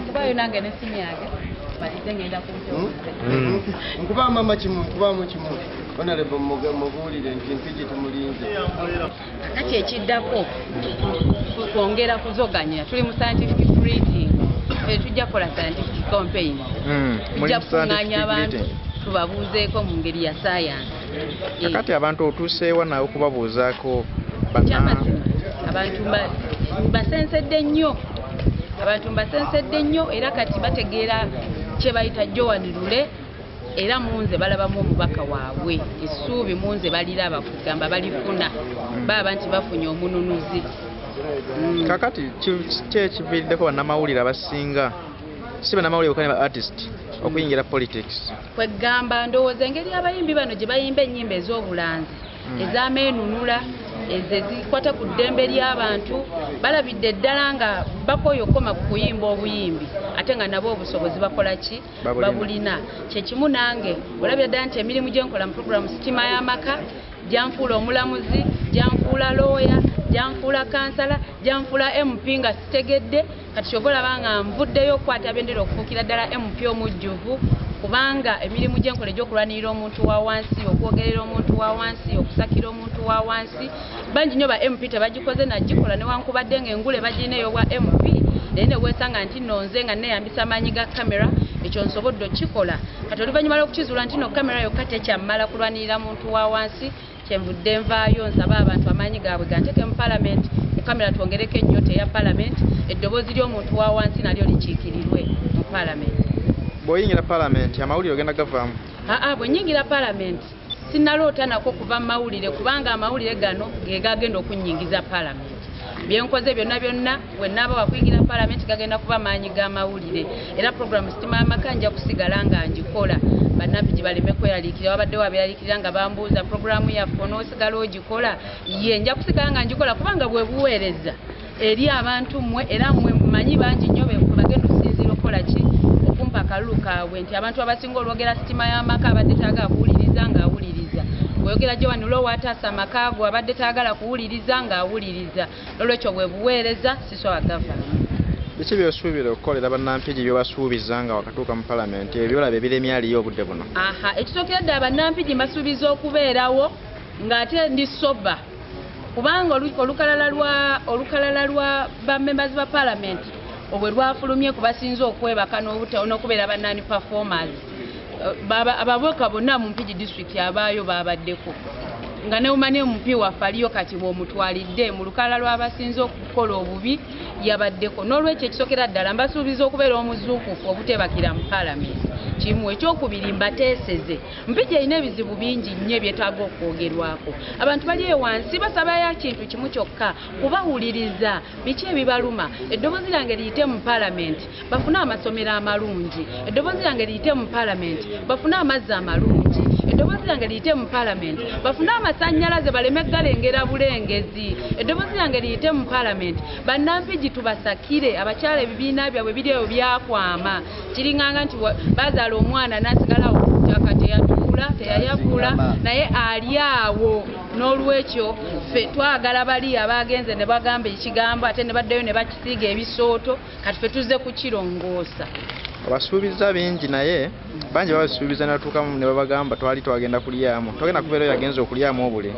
Kubayo nange nesimu yake balidde ngenda nkuba mama kimu honorable mubulire nti mpigi tumulinze kati ekiddako kwongera kuzoganya tuli mu scientific reading tujja kukola scientific campaign tujja kuŋŋaanya abantu tubabuuzeeko mu ngeri ya science kati abantu otuuseewa nawe okubabuuzaako abantu basensedde nnyo era kati bategeera kye bayita Joan Lule era munze balabamu omubaka waabwe essuubi munze baliraba kugamba balifuna baba nti bafunye omununuzi. Kakati kyekiviiriddeko bannamawulire abasinga si bannamawulire bokka ne ba artist okuyingira politics kwegamba ndowooza engeri abayimbi bano gye bayimba ennyimba ez'obulanzi ez'ameenunula ezikwata ku ddembe ly'abantu balabidde ddala nga bakooye okukoma ku kuyimba obuyimbi ate nga nabo obusobozi bakola ki babulina. Kyekimu nange olabye ddala nti emirimu gye nkola mu programu sitima y'amaka gyanfuula omulamuzi gyanfuula looya gyanfuula kansala gyanfuula MP nga sitegedde kati kyova olaba nga nvuddeyo okukwata bendera okufuukira ddala MP omujjuvu kubanga emirimu gyenkola egy'okulwanirira omuntu wa wansi okwogerera omuntu wa wansi okusakira omuntu wa wansi bangi nnyo ba MP tebagikoze nagikola newankubadde ng'engule bagirina ey'obwa MP naye ne weesanga nti nno nze nga neeyambisa amaanyi ga kamera ekyo nsobodde okikola kati oluvannyuma lw'okukizuula nti no kamera yokka tekyammala kulwanirira muntu wa wansi kyenvudde nvaayo nsaba abantu amaanyi gaabwe ganteeke mu palamenti mu kamera twongereko ennyota eya palamenti eddoboozi ly'omuntu wa wansi nalyo likiikirirwe mu palamenti. Bw'oyingira palamenti amawulire ogenda gavaamu? Bwe nnyingira palamenti sinnaloota nako kuva mu mawulire kubanga amawulire gano ge gagenda okunnyingiza palamenti. Byenkoze byonna bwe nnaaba wakuyingira palamenti gagenda kuba maanyi g'amawulire era programu sitima y'amaka nja kusigala nga ngikola bannampi baleme kweyaliikirira wabaddewo abeeraliikirira nga bambuuza programu yaffe onoosigala ogikola ye nja kusigala nga ngikola kubanga bwe buweereza eri abantu mmwe era mmwe mumanyi bangi nnyo bagenda okusinziira okukola ki okumpa akalulu kaabwe nti abantu abasinga olwogera sitima y'amaka abadde taagala kuwuliriza ng'awuliriza bweyogera Joan Lule wataasa amakaago abadde taagala kuwuliriza ng'awuliriza olwekyo bwe buweereza sisobola gavaamu. Biki by'osuubira okukolera bannampigi by'obasuubiza nga wakatuuka mu palamenti ebyolaba ebiremye aliyo obudde buno? Ekitookera ddala bannampigi mbasuubiza okubeerawo ng'ate ndi soba kubanga olukalala lwa bamembazi ba palamenti obwe lwafulumye kubasinza okwebaka n'okubeera bannaani performers ababweka bonna mu Mpigi district abaayo babaddeko nga neumanye MP waffe aliyo kati bw'omutwalidde mu lukalala lw'abasinze okukola obubi yabaddeko n'olwekyo ekisokera ddala mbasuubiza okubeera omuzuukufu obutebakira mu palamenti kimu ekyokubiri mbateeseze Mpigi erina ebizibu bingi nnyo ebyetaaga okwogerwako abantu bali wansi basabayo kintu kimu kyokka kubawuliriza biki ebibaluma eddoboozi lyange liyite mu palamenti bafune amasomero amalungi eddoboozi lyange liyite mu palamenti bafune amazzi amalungi eddoboozi lyange liyite mu palamenti bafune amasannyalaze baleme galengera bulengezi eddoboozi lyange liyite mu palamenti bannampigi tubasakire abakyala ebibiina byabwe biriyo byakwama kiringanga nti bazaala omwana n'asigalawo ttaka teyayagula naye ali awo n'olwekyo ffe twagala bali abagenze ne bagamba ekigambo ate ne baddayo ne bakisiiga ebisooto kati ffe tuzze kukirongoosa. Abasuubiza bingi naye bangi babasuubiza ne batuukamu ne babagamba twali twagenda kulyamu togenda kubeerayo yagenza okulyamu obule.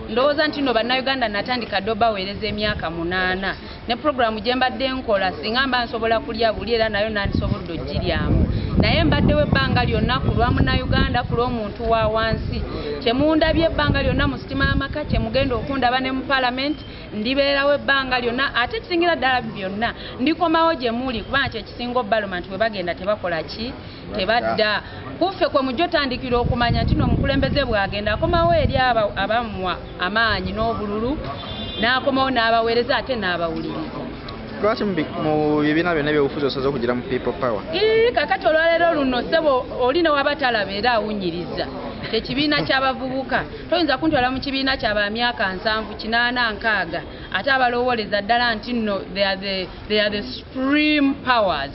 Ndowooza nti nno bannayuganda natandika ddo baweereza emyaka 8 ne programu gye mbadde nkola singa mba nsobola kulya buli era nayo nandisobodde ogiryamu naye mbaddewo ebbanga lyonna ku lwa munnayuganda ku lw'omuntu wa wansi kyemundabye ebbanga lyonna mu sitima y'amaka kyemugenda okundaba ne mu palamenti ndibeerawo ebbanga lyonna ate ekisingira ddala byonna ndikomawo gye muli kubanga kyekisinga obbalomenti bwe bagenda tebakola ki tebadda kuffe kwe mujja otandikira okumanya nti n'omukulembeze bw'agenda akomawo eri abammwa amaanyi n'obululu n'akomawo n'abaweereza ate n'abawuliriza. Lwaki mu bibiina byonna ebyobufuzi osaze okugira mu people power? Kakati olwaleero luno ssebo oli ne waba talaba era awunyiriza ekibiina ky'abavubuka toyinza kuntwala mu kibiina ky'abamyaka 7 8 6 ate abalowooleza ddala nti nno they are the supreme powers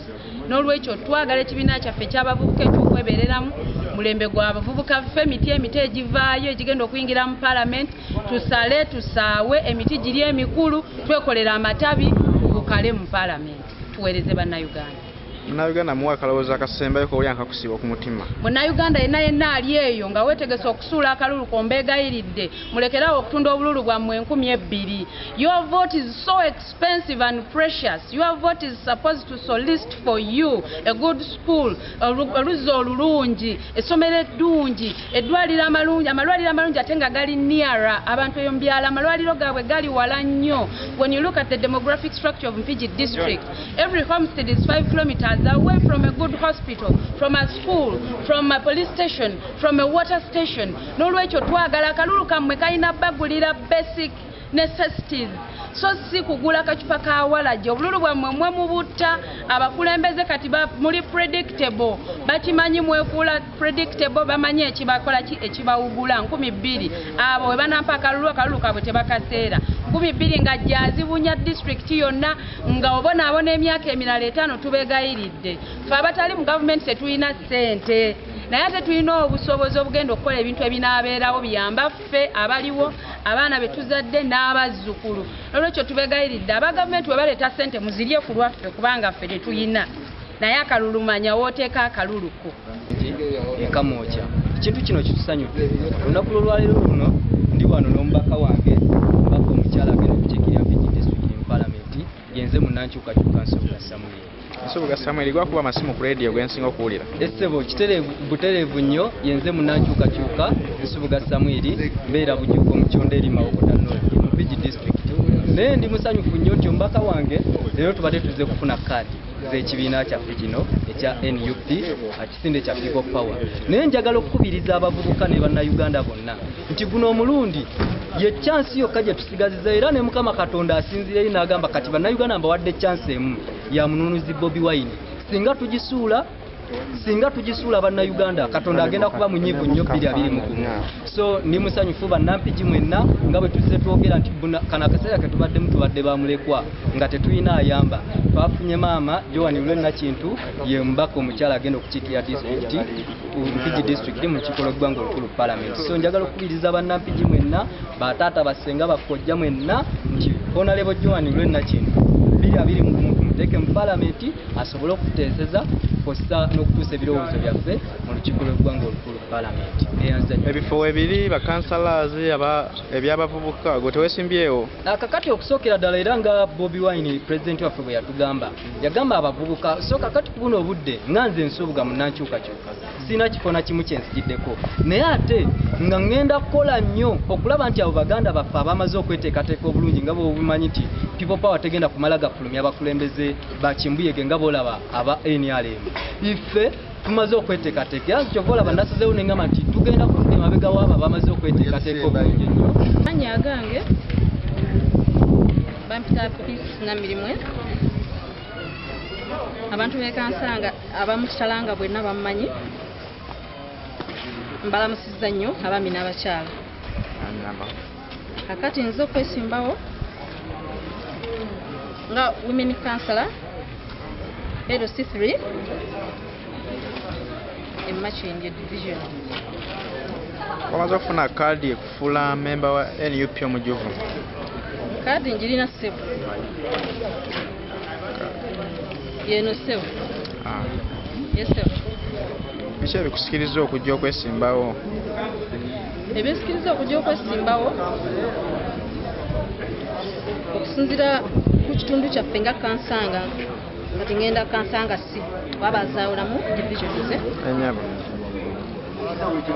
n'olwekyo twagala ekibiina kyaffe ky'abavubuka eky'okwebereramu mulembe gw'abavubuka ffe emiti egivaayo egigenda okuyingira mu Parliament tusale tusaawe emiti giri emikulu twekolera amatabi tubukale mu Parliament tuweereze bannayuganda. Munnayuganda muwa akalowoozo akasembayo k'oli akakusiiba ku mutima. Munnayuganda yenna ali eyo nga weetegese okusuula akalulu kombeegayiridde mulekerawo okutunda obululu bwammwe 2,000. Your vote is so expensive and precious. Your vote is supposed to solicit for you a good school, oluzzi olulungi, essomero eddungi, amalwaliro amalungi ate nga gali nearer abantu eyo mu byalo, amalwaliro gaabwe gali wala nnyo. When you look at the demographic structure of Mpigi district, every homestead is 5 kilometers away from a good hospital, from a school, from a police station, from a water station. N'olwekyo twagala akalulu kammwe kalina bagulira basic necessities. So si kugula kacupa ka walajja obululu bwammwe mwe mubutta abakulembeze kati muli predictable bakimanyi mwefuula predictable bamanyi ekibakola ekibawugula 2,000 abo we banampa akalulu kabwe tebakaseera 2,000 nga jazibunya district yonna nga obonaabona emyaka emirala 5 tubegayiridde fe abatali mu gavumenti tetulina ssente naye ate tulina obusobozi obugenda okukola ebintu ebinaabeerawo biyamba ffe abaliwo abaana betuzadde n'abazzukulu. Olwekyo tubegayiridde aba gavumenti we baleeta ssente muzirye ku lwaffe kubanga ffe tetuyina naye akalulu manya wooteeka akaluluko enkamwokya ekintu kino kitusanyudde olunaku lwolwaleero luno ndi wano n'omubaka wange omubaka omukyala agenda okukiikirira Mpigi district mu Parliament yenze munnankyukakyuka Nsubuga Samuel. Nsubuga Samuel gwakuba amasimu ku radio gwensinga okuwulira. Essebo butereevu nnyo yenze munnankyukakyuka Nsubuga Samuel mbeera bujuuko mu Kyonde eri Mawokota North mu Mpigi district. Naye ndi musanyufu nnyo nti omubaka wange leero tubadde tuzze kufuna kaadi z'ekibiina kyaffe kino ekya NUP ekisinde kya People Power. Naye njagala okukubiriza abavubuka ne bannayuganda bonna nti guno omulundi ye chance yokka gye tusigaziza era ne Mukama Katonda asinzira eri n'agamba kati bannayuganda mbawadde chance emu ya mununuzi Bobi Wine. Singa tugisuula bannayuganda Katonda agenda kuba munyiivu nnyo 2021. So ni musanyufu bannampigi mwenna nga bwe tuzze twogera nti kana akaseera ke tubadde bamulekwa nga tetulina ayamba. Twafunye maama Joan Lwennakintu ye mubaka omukyala agenda okukiikirira district Mpigi district mu kikolo gwanga olukulu Parliament. So njagala okubiriza bannampigi mwenna bataata basenga bakojja mwenna nti Honorable Joan Lwennakintu 2021 muteeke mu Parliament asobole okuteeseza kosa n'okutuusa ebirowoozo byaffe mu lukiiko lw'eggwanga olukulu Parliament. Ebifo ebiri bakansalaaz ebyabavubuka gwe teweesimbyewo. Kakati okusookera ddala era nga Bobi Wine pulezidenti waffe bwe yagamba abavubuka so kakati ku buno obudde nga nze Nsubuga munnankyukakyuka sirina kifo na kimu kye nsigiddeko naye ate nga ngenda kukola nnyo okulaba nti abo baganda baffe abamaze okweteekateeka obulungi nga bwebumanyi nti People Power tegenda kumala gafulumya abakulembeze bakimbuyege nga boolaba aba NRM. Ife tumaze okweteekateeka era kyova olaba nasazeewo nengamba nti tugenda kudda emabega w'abo abamaze okweteekateeka obulungi nnyo. Manya gange bampita Peace Namirimwe abantu bekansanga abamu kitalanga bwenna bammanyi mbalamusizza nnyo abaami n'abakyala. Kakati nze okwesimbawo nga women councillor LC3 in Machenge division. Wamaze okufuna kaadi ekufuula memba wa NUP omujuvu? Kaadi njirina ssebo yeno ssebo yesebo. Biki ebikusikiriza okujja okwesimbawo? Ebisikiriza okujja okwesimbawo okusinzira ku kitundu kyaffe nga kansanga kati ngenda kansanga si wabazaawulamu divisions enyama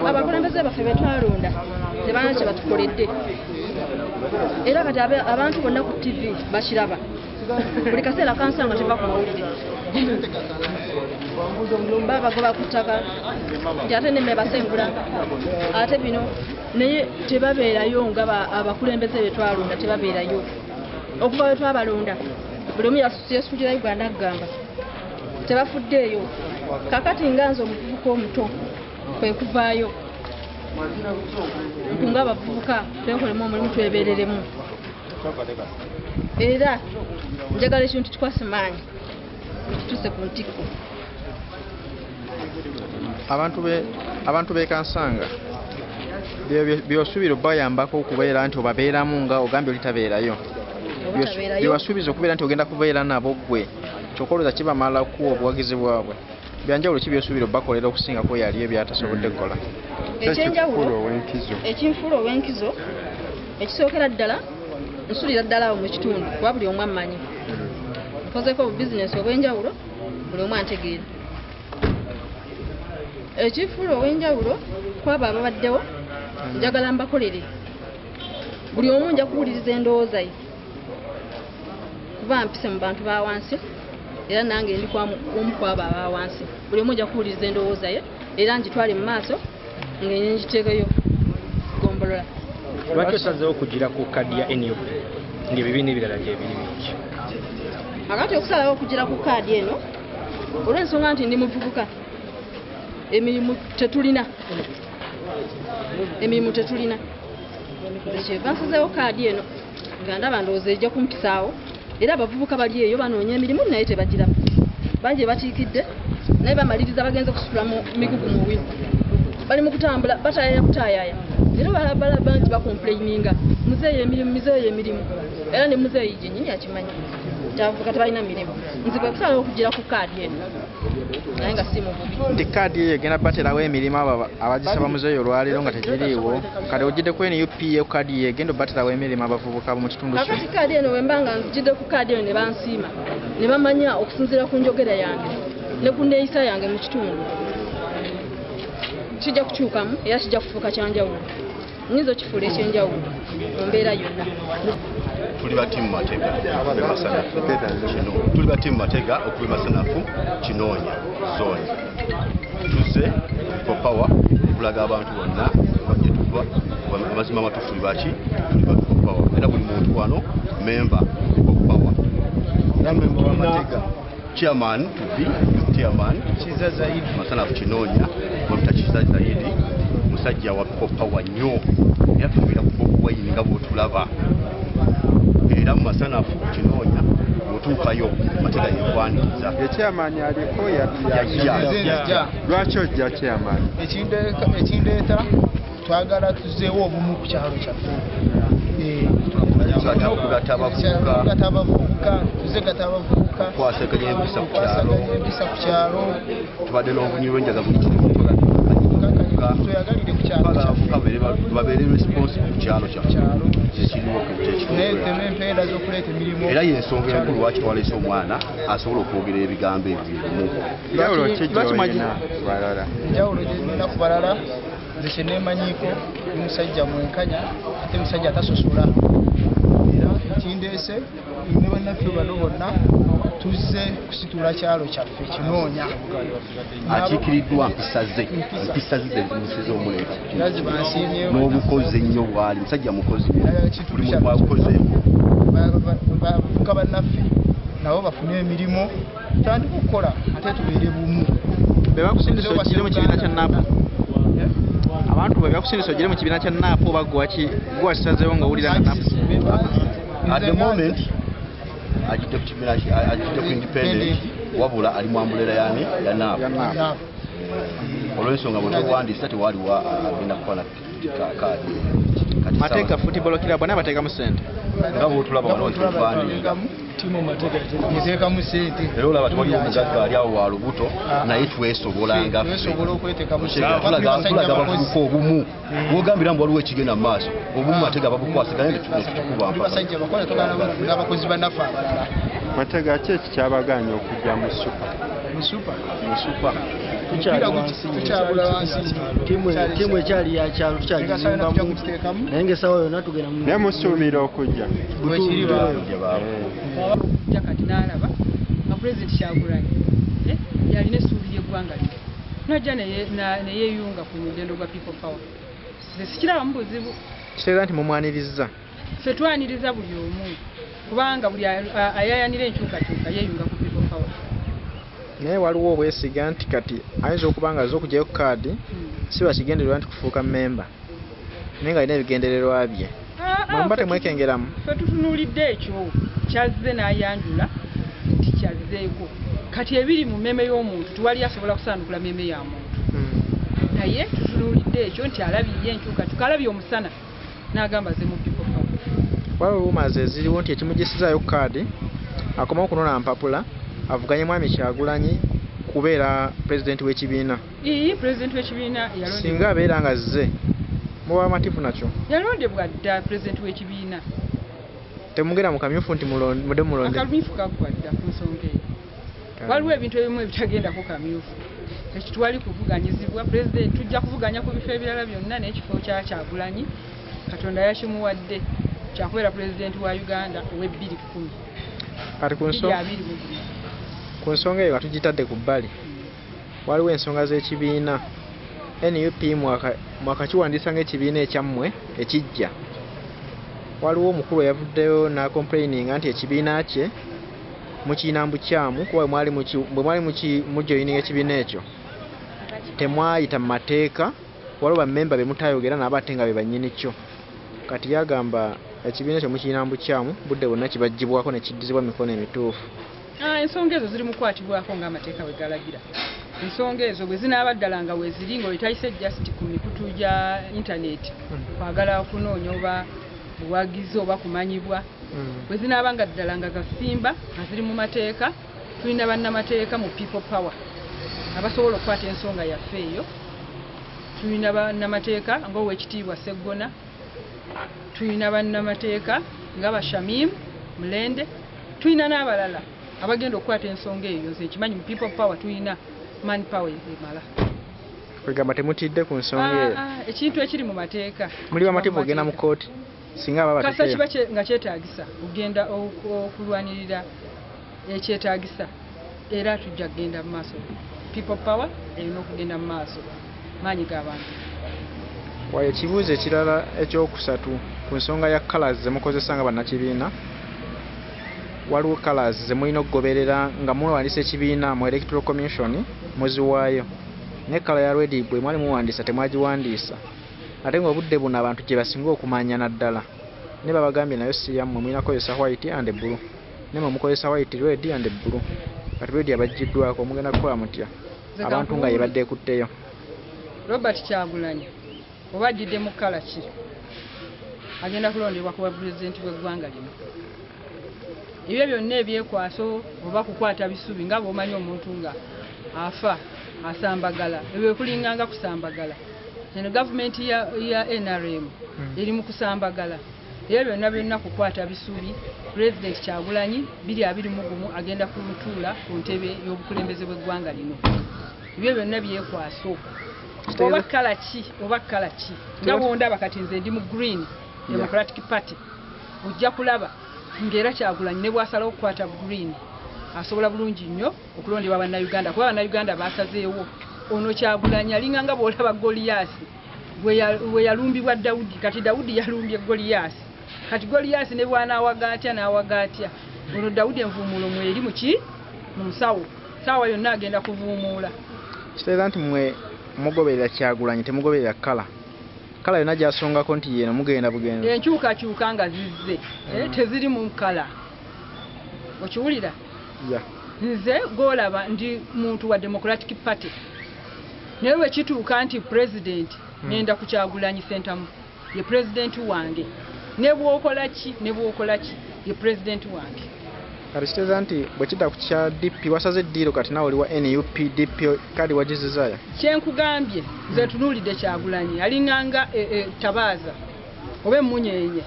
abakulembeze baffe betwalonda tebana kye batukoledde era kati abantu bonna ku TV bakiraba buli kaseera kansanga teva ku mawulire babagoba ku ttaka nti ate nemme basengula ate bino naye tebabeerayo nga abakulembeze betwalonda tebabeerayo okuva we twabalonda buli omu yesuulira Uganda agamba tebafuddeeyo. Kakati nga nze omuvubuka omuto kwe kuvaayo ntunga abavubuka twekolemu omulimu twebeereremu era njagala ekintu kikwase maanyi tutuuse ku ntikko. abantu b'ekansanga by'osuubira bayambako okubeera nti obabeeramu nga ogambye olitabeerayo byewasuubiza okubeera nti ogenda kubeera nabo gwe kyokoloza kibamalaku obuwagizi bwabwe byanjawulo ki byosuubira bakolera okusingako yaliyo byatasobodde kukola ekinfuula ow'enkizo ekisookera ddala nsulira ddala awo mu kitundu kuba buli omu ammanyi nkozeeko obubizinesi obw'enjawulo buli omu antegeera ekifuula ow'enjawulo kwabo ababaddewo njagala mbakolere buli omu nja kuwuliriza endowooza ye kuba mpise mu bantu ba wansi era nange ndi omu kwabo aba wansi buli omu nja kuwuliriza endowooza ye era ngitwale mu maaso ng'engiteekeyo gombolola. Lwaki osazeewo okugira ku kaadi ya NUP ng'ebibiina ebirala gyebiri bingi? Akati okusalawo okugira ku kaadi eno olw'ensonga nti ndi muvubuka emirimu tetulina nze kyeva nsazeewo kaadi eno nga ndaba ndowooza ejja kumpisaawo era abavubuka bali eyo banoonya emirimu naye tebagiramu bangi batiikidde naye bamaliriza bagenze kusitula mu migugu mu wino bali mu kutambula bataayaya kutaayaaya era balaba nti bakomplaininga muzeeyo emirimu era ne muzeeyi gyennyini akimanyi abavubuka tebalina mirimu nze kwe kusalawo okugira ku kaadi eno naye nga si muvubi nti kaadi eyo egenda baterawo emirimu abagisaba muzeeyo olwaleero nga tegiriiwo kale ogidde ku NUP kaadi eyo egenda baterawo emirimu abavubuka mu kitundu kyo. Kakati kaadi eno bwe mba nga nzigidde ku kaadi eno ne bansiima ne bamanya okusinziira ku njogera yange ne ku nneeyisa yange mu kitundu kijja kukyukamu era kijja kufuuka kyanjawulo nnyinza okifuula ekyenjawulo mu mbeera yonna. Tuli batimu Matega okuba Masanafu Kinoonya zone tuzze for power okulaga abantu bonna bajja tuva amazima matufu baki tuli ba power era buli muntu wano member of power na member wa Matega chairman to be chairman Kiza Zaidi Masanafu Kinoonya Mr. Kiza Zaidi musajja wa power nnyo yatubira ku wayini nga bwotulaba era mu Masanafu Kinoonya otuukayo Matega yekwanikiza ekyamaanyi aliko lwaki ojja kyamaanyi ekindeeta twagala tuzeewo obumu ku kyalo kyaffe okugata abavubuka tuzegata abavubuka twasaganya empisa ku kyalo tubadde n'obunyi bw'enjaga buli kimu tweyagalire ku kyalo babeere responsible ku kyalo kyaffe kikiriwo netema empeera z'okuleeta emirimu era y'ensonga enkulu lwaki twaleese omwana asobola okwogera ebigambo ebyerimu enjawulo gyenina ku balala nze kyeneemanyiiko ni musajja mwenkanya ate musajja atasosola era ekindeese ne bannaffe bano bonna tuzze kusitula kyalo kyaffe Kinoonya akiikiriddwa mpisa ze zimusiza omuleeta n'obukozi ennyo bwali musajja mukozi bavuka bannaffe nabo bafune emirimu tutandika okukola ate tubeere bumu bebakusindisa ogire mu kibiina kya NAP abantu bwe bakusindisa ogire mu kibiina kya NAP oba gwakisazeewo nga owulira na NAP at the moment ajidde ku independent wabula ali mu ambulera yani ya NAP olw'ensonga bwe tuwandiisa tewaliwo agenda kukola kaadi Matega football club naye bateekamu ssente nga bwotulaba wano ntivandiika timu Matega yeteekamu ssente era olaba tewali omugagga ali awo wa lubuto naye twesobola nga twesobola okweteekamu tulaga abavubuka obumu bwogambira mbu waliwo ekigenda mu maaso obumu Matega babukwasaganye netukubamba basajja bakola tugana n'abakozi bannaffe abalala Matega ki ekyabagaanya okujja mu supa tukyabula wansi timu ekyali yakyalo tukyagizimbamu naye ngaesawa yonna tugenda naye musuubira okujja kati n'alaba nga pulezidenti Kyagulanyi yalina essuubi ly'eggwanga lye najja neyeeyunga ku mugendo gwa people power sikirabamu buzibu kitegeeza nti mumwaniriza ffe twaniriza buli omu kubanga buli ayayanira enkyukakyuka yeeyunga ku people power naye waliwo obwesiga nti kati ayinza okuba nga aze okugyayo ku kaadi si bakigendererwa nti kufuuka memba naye nga alina ebigendererwa bye mwemuba temwekengeramu ffe tutunuulidde ekyo kyazze n'ayanjula nti kyazzeeko kati ebiri mu mmeme y'omuntu tuwali asobola kusaanukula mmeme ya muntu naye tutunuulidde ekyo nti alabirye enkyukakyuka alabye omusana n'agamba ze mu people power. waliwo ruumazi eziriwo nti ekimugisizayo kaadi akomawo okunona mpapula avuganye mwami Kyagulanyi kubeera pulezidenti w'ekibiina. Pulezidenti w'ekibiina yalondebwa. Singa abeera nga zze muba amativu nakyo. Yalondebwa dda pulezidenti w'ekibiina. Temugera mu kamyufu nti mudde mulonde. Akamyufu kaggwa dda ku nsonga eyo. Waliwo ebintu ebimu ebitagendako kamyufu. Ekitwali kuvuganyizibwa pulezidenti tujja kuvuganya ku bifo ebirala byonna n'ekifo kya Kyagulanyi Katonda yakimuwadde kyakubeera pulezidenti wa Uganda ow'e2010. Kati ku nsonga eyo katugitadde ku bbali waliwo ensonga z'ekibiina NUP mwakakiwandiisa ng'ekibiina ekyammwe ekijja. Waliwo omukulu yavuddeyo n'akomplaininga nti ekibiina kye mukiina mbukyamu kuba bwe mwali mujoyininga ekibiina ekyo temwayita mu mateeka waliwo bammemba be mutayogera n'abate nga be bannyini kyo. Kati yagamba ekibiina ekyo mukiina mbukyamu budde bwonna kibagibwako ne kiddizibwa mikono emituufu. Ensonga ezo ziri mu kukwatibwako ng'amateeka bwe galagira. Ensonga ezo bwe zinaaba ddala nga weeziri ng'oyitayise just ku mikutu gya intaneti kwagala okunoonya oba buwagizi oba kumanyibwa bwe zinaaba nga ddala nga gasimba nga ziri mu mateeka tulina bannamateeka mu people power abasobola okukwata ensonga yaffe eyo. Tulina bannamateeka ng'Oweekitiibwa Sseggona, tulina bannamateeka nga Bashamim Mulende, tulina n'abalala abagenda okukwata ensonga eyo. Nze kimanyi mu people power tulina man power emala. Kwegamba temutidde ku nsonga eyo. Ekintu ekiri mu mateeka muli bamativu ogenda mu kooti singa baba kasa kiba nga kyetaagisa ogenda okulwanirira ekyetaagisa era tujja kugenda mu maaso. People power erina okugenda mu maaso maanyi g'abantu. Wayo ekibuuzo ekirala ekyokusatu ku nsonga ya colours ze mukozesa nga bannakibiina. Waliwo colours ze mulina okugoberera nga muwandiisa ekibiina mu electoral commission muziwaayo. Ne kala ya red bwe mwali muwandiisa temwagiwandiisa. Ate ng'obudde buno abantu gye basinga okumanyana ddala. Ne babagambye nayo si yammwe mulina kukozesa white and blue. Ne mwe mukozesa white, red and blue. Kati red abaggiddwako mugenda kukola mutya abantu nga yebadde ekutteyo. Robert Kyagulanyi oba aggidde mu kala ki agenda kulondebwa kuba pulezidenti w'eggwanga lino. Ebyo byonna ebyekwaso oba kukwata bisubi nga bw'omanyi omuntu nga afa asambagala ebyo kulinganga kusambagala. Eno gavumenti ya NRM eri mu kusambagala. Ebyo byonna kukwata bisubi pulezidenti Kyagulanyi 2021 agenda kumutuula ku ntebe y'obukulembeze bw'eggwanga lino. Ebyo byonna byekwaso oba kala ki nga bw'ondaba kati nze ndi mu Green Democratic Party ojja kulaba ng'era Kyagulanyi ne bw'asalawo okukwata Green asobola bulungi nnyo okulondebwa bannayuganda kuba bannayuganda baasazeewo ono Kyagulanyi alinga nga bw'olaba Goliyaasi bwe yalumbibwa Dawudi. Kati Dawudi yalumbye Goliyaasi kati Goliyaasi ne bw'anaawaga atya ono Dawudi envuumuulo mweri mu nsawo saawa yonna agenda kuvuumuula. Kitegeeza nti mmwe mugoberera Kyagulanyi temugoberera kala yonna gy'asongako nti yeeno mugenda bugenza. Enkyukakyuka nga zizze teziri mu kala okiwulira. Nze gw'olaba ndi muntu wa Democratic Party naye bwe kituuka nti pulezidenti nenda ku Kyagulanyi Ssentamu ye pulezidenti wange ne bw'okola ki ye pulezidenti wange. Kati kitegeeza nti bwe kidda ku kya DP wasaze eddiiro kati nawe oli wa NUP DP kadi wagizizaayo. Kyenkugambye nze tunuulidde Kyagulanyi alinganga tabaaza oba emmunyeenye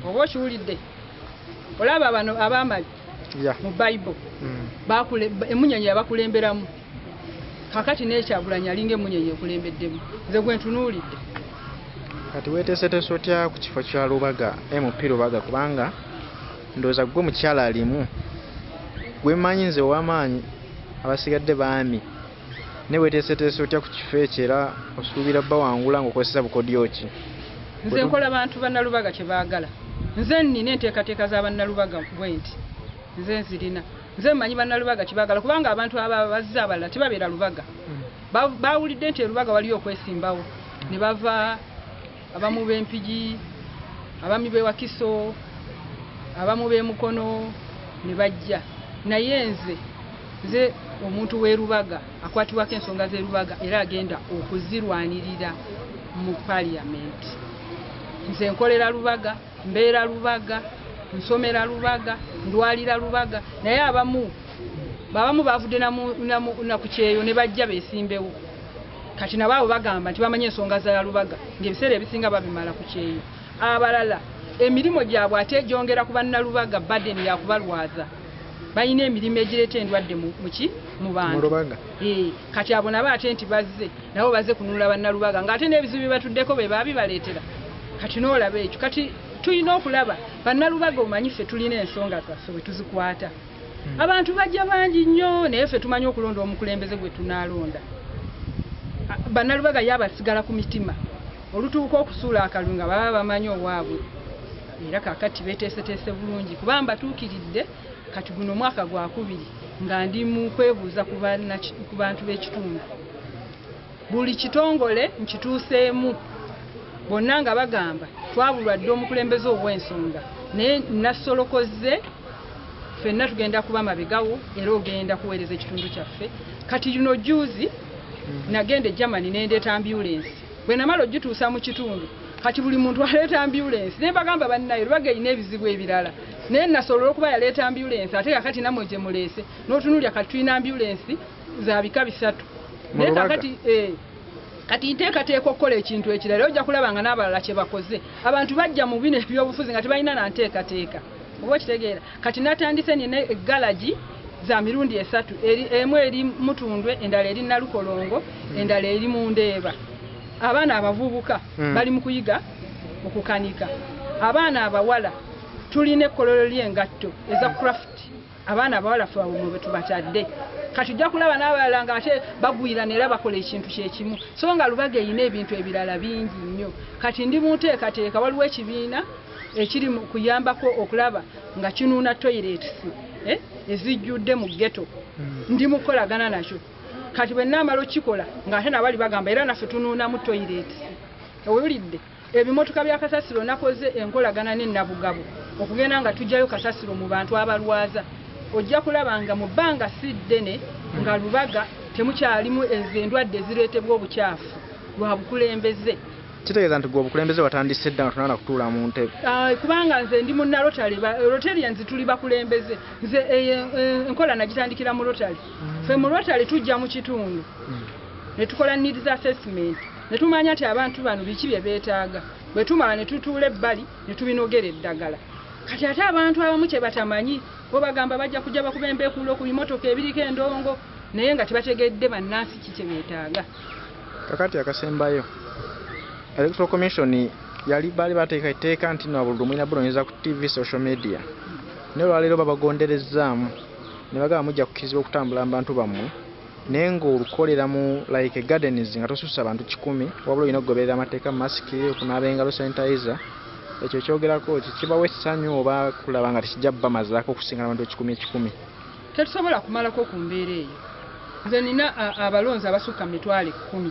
oba okiwulidde olaba bano abaamali mu Bible emmunyeenye yabakulemberamu kakati ne Kyagulanyi alinga emmunyeenye ekulembeddemu nze gwe ntunuulidde. Kati weeteeseteese otya ku kifo kya Lubaga MP Lubaga kubanga ndowooza gwe mukyala alimu gwe mmanyi nze ow'amaanyi abasigadde baami ne weeteeseteese otya ku kifo ekyo era osuubira bawangula ng'okozesa bukodyo ki? Nze nkola bantu bannalubaga kye baagala. Nze nnina enteekateeka za bannalubaga bwe nti nze nzirina. Nze mmanyi bannalubaga kye baagala kubanga abantu abazze abalala tebabeera Lubaga. Baawulidde nti Lubaga waliyo okwesimbawo ne bava abamu b'Empigi, abami b'e Wakiso, abamu b'e Mukono ne bajja. Naye nze nze omuntu w'erubaga akwatibwako ensonga z'erubaga era agenda okuzirwanirira mu parliament. Nze nkolera Lubaga, mbeera Lubaga, nsomera Lubaga, ndwalira Lubaga, naye abamu bavudde na ku kyeyo ne bajja beesimbewo. Kati nabo bagamba nti bamanyi ensonga za Lubaga ng'ebiseera ebisinga babimala ku kyeyo. Abalala emirimu gyabwe ate gyongera ku bannalubaga burden ya kubalwaza. Balina emirimu egireeta endwadde mu bantu. Kati abo nabo ate nti nabo bazze kununula bannalubaga ng'ate n'ebizibu batuddeko be babibaleetera. Kati n'olaba ekyo. Kati tulina okulaba bannalubaga omanyi ffe tulina ensonga zaffe bwe tuzikwata. Abantu bajja bangi nnyo naye ffe tumanyi okulonda omukulembeze gwe tunaalonda. Bannalubaga yabasigala ku mitima. Olutuuka okusuula akalulu nga baba bamanyi owaabwe. Era kaakati beeteeseteese bulungi kuba mbatuukiridde kati guno omwaka gwa 2 nga ndi mu kwebuuza ku bantu b'ekitundu. Buli kitongole nkituuseemu bonna nga bagamba twabulwa dde omukulembeze ow'ensonga naye nasolokoze ffenna tugenda kuba mabegawo era ogenda kuweereza ekitundu kyaffe. Kati yuno juzi nagenda e Germany nendeeta ambulance bwe namala ogituusa mu kitundu kati buli muntu aleeta ambulance naye bagamba bannayo Lubaga erina ebizibu ebirala naye nasobola okuba yaleeta ambulance ate kakati namwe gye muleese n'otunulya kati tulina ambulance za bika 3 naye kakati kati nteekateeka okukola ekintu ekirala ojja kulaba nga n'abalala kye bakoze. Abantu bajja mu bino ebyobufuzi nga tebalina na nteekateeka oba okitegeera. Kati natandise nina eggalagi za mirundi 3 emu eri Mutundwe endala eri Nalukolongo endala eri mu Ndeeba. Abaana abavubuka bali mu kuyiga okukanika. Abaana abawala tulina ekkolero ly'engatto eza craft. Abaana abawala ffe bwe tubatadde. Kati ojja kulaba n'abalala ng'ate bagwirana era bakola ekintu kyekimu. So nga Lubaga erina ebintu ebirala bingi nnyo. Kati ndi mu nteekateeka waliwo ekibiina ekiri mu kuyambako okulaba nga kinuuna toilets ezijjudde mu ghetto. Ndi mu kukolagana nakyo. Kati bwe naamala okikola ng'ate nabali bagamba era naffe tunuuna mu toilets. Owulidde ebimotoka bya kasasiro nakoze enkolagana n'ennabugabo okugenda nga tujjayo kasasiro mu bantu abalwaza. Ojja kulaba nga mu bbanga si ddene nga Lubaga temukyalimu endwadde ezireetebwa obukyafu lwa bukulembeze. Kitegeeza nti gwe obukulembeze watandise dda nga tunaana kutuula mu ntebe. Kubanga nze ndi munna Rotarians tuli bakulembeze. Nze enkola nagitandikira mu Rotary. Ffe mu Rotary tujja mu kitundu ne tukola needs assessment ne tumanya nti abantu bano biki bye beetaaga. Bwe tumala ne tutuula ebbali ne tubinogera eddagala. Kati ate abantu abamu kye batamanyi bo bagamba bajja kujja bakuba embeekuulo ku bimotoka ebiriko endongo naye nga tebategedde bannansi ki kye beetaaga. Kakati akasembayo Electoral Commission baali bateekateeka nti nabululu mulina bulonyeza ku TV social media naye olwaleero babagonderezaamu ne bagamba mujja kukkizibwa okutambula mu bantu bammwe naye ng'olukolera mu like gardens nga tosussa abantu 10 wabula olina okugoberera amateeka masiki okunaaba engalo sanitizer. Ekyo kyogerako kibawa essanyu oba kulaba nga tekijja bamazaako okusinga abantu 10. Tetusobola kumalako ku mbeera eyo. Nze nina abalonzi abasukka mu mitwalo 10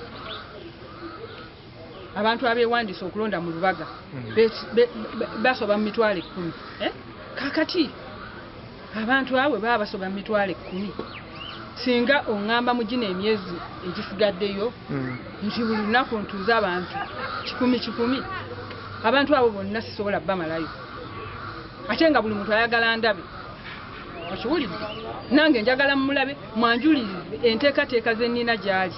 abantu abeewandisa okulonda mu Lubaga basoba mu mitwalo 10. Kakati abantu abo baba basoba mu mitwalo 10 singa oŋŋamba mu gino emyezi egisigaddeyo nti buli lunaku ntuuza abantu 10 abantu abo bonna sisobola bamalayo ate nga buli muntu ayagala ndabe. Okiwulidde nange njagala mulabe mwanjulirize enteekateeka ze nnina gyali.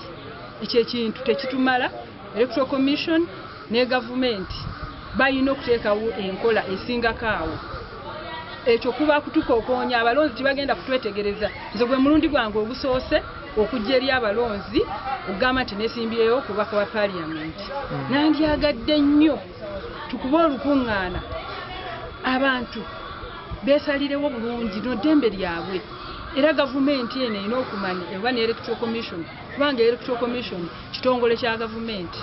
Ekyo ekintu tekitumala. Electoral Commission ne gavumenti balina okuteekawo enkola esingako awo. Ekyo kuba kutukookonya abalonzi tebagenda kutwetegereza. Nze gwe mulundi gwange ogusoose okujja eri abalonzi ogamba nti neesimbyeyo okubaka wa parliament. Nandyagadde nnyo tukuba olukuŋŋaana abantu beesalirewo bulungi n'eddembe lyabwe era gavumenti eno erina okumanya eba ne Electoral Commission kubanga Electoral Commission kitongole kya gavumenti.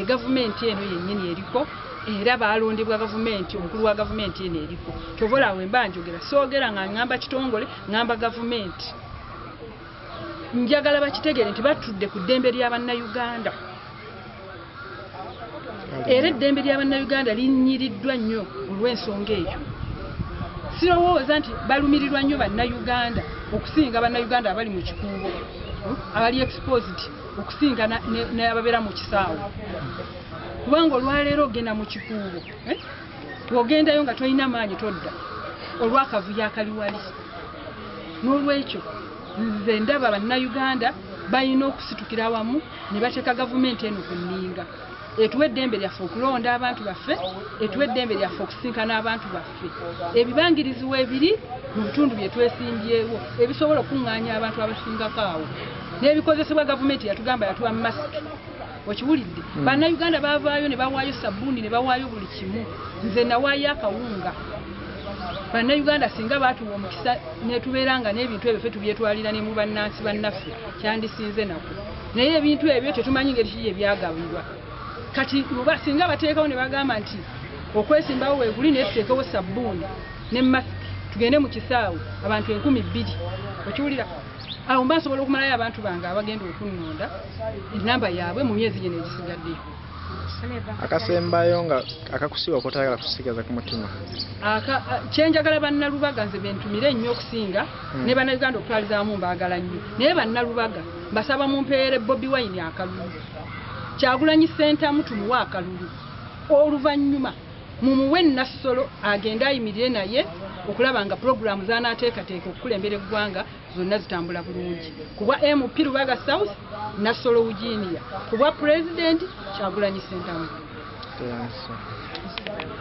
Gavumenti eno yennyini eriko era balondebwa gavumenti omukulu wa gavumenti eno eriko. Kyovola awo emba njogera soogera nga ngamba kitongole ngamba gavumenti. Njagala bakitegere nti batudde ku ddembe ly'Abannayuganda era eddembe ly'Abannayuganda linnyiriddwa nnyo olw'ensonga eyo. Sirowooza nti balumirirwa nnyo Bannayuganda okusinga bannayuganda abali mu kikuubo abali exposed okusinga n'ababeera mu kisaawe kubanga olwaleero ogenda mu kikuubo bw'ogendayo nga tolina maanyi todda olw'akavuyo akali wali n'olwekyo nze ndaba bannayuganda balina okusitukira wamu ne bateeka gavumenti eno ku nninga etuwa eddembe lyaffe okulonda abantu baffe etuwa eddembe lyaffe okusinkana abantu baffe ebibangiriziwa ebiri mu bitundu bye twesimbyewo ebisobola okuŋŋaanya abantu abasingako awo n'ebikozesebwa gavumenti yatugamba yatuwa masiki okiwulidde bannayuganda baavaayo ne bawaayo sabbuuni ne bawaayo buli kimu nze nawaayo akawunga bannayuganda singa baatuwa omukisa netubeera nga n'ebintu ebyo ffe tubyetwalira ne mu bannansi bannaffe kyandisinze nako naye ebintu ebyo tetumanyi ngeri kiki ebyagabibwa kati singa bateekawo ne bagamba nti okwesimbawo weeguli naye tuteekewo sabbuuni ne masiki tugende mu kisaawe abantu 2,000 okiwulira awo mba nsobola okumalayo abantu bange abagenda okunnonda enamba yaabwe mu myezi gino egisigaddeyo akasembayo nga akakusiba okutayagala kusigaza ku mutima kyenjagala bannalubaga nze bentumire ennyo okusinga ne bannayuganda okutwaliza wamu mbaagala nnyo naye bannalubaga mbasaba mumpeere Bobi Wine akalulu Kyagulanyi Ssentamu tumuwe akalulu oluvannyuma mumuwe Nassolo agende ayimirire naye okulaba nga puroguramu zanaateekateeka okukulembera eggwanga zonna zitambula bulungi kubwa MP Lubaga South Nassolo Virginia kubwa President Kyagulanyi Ssentamu.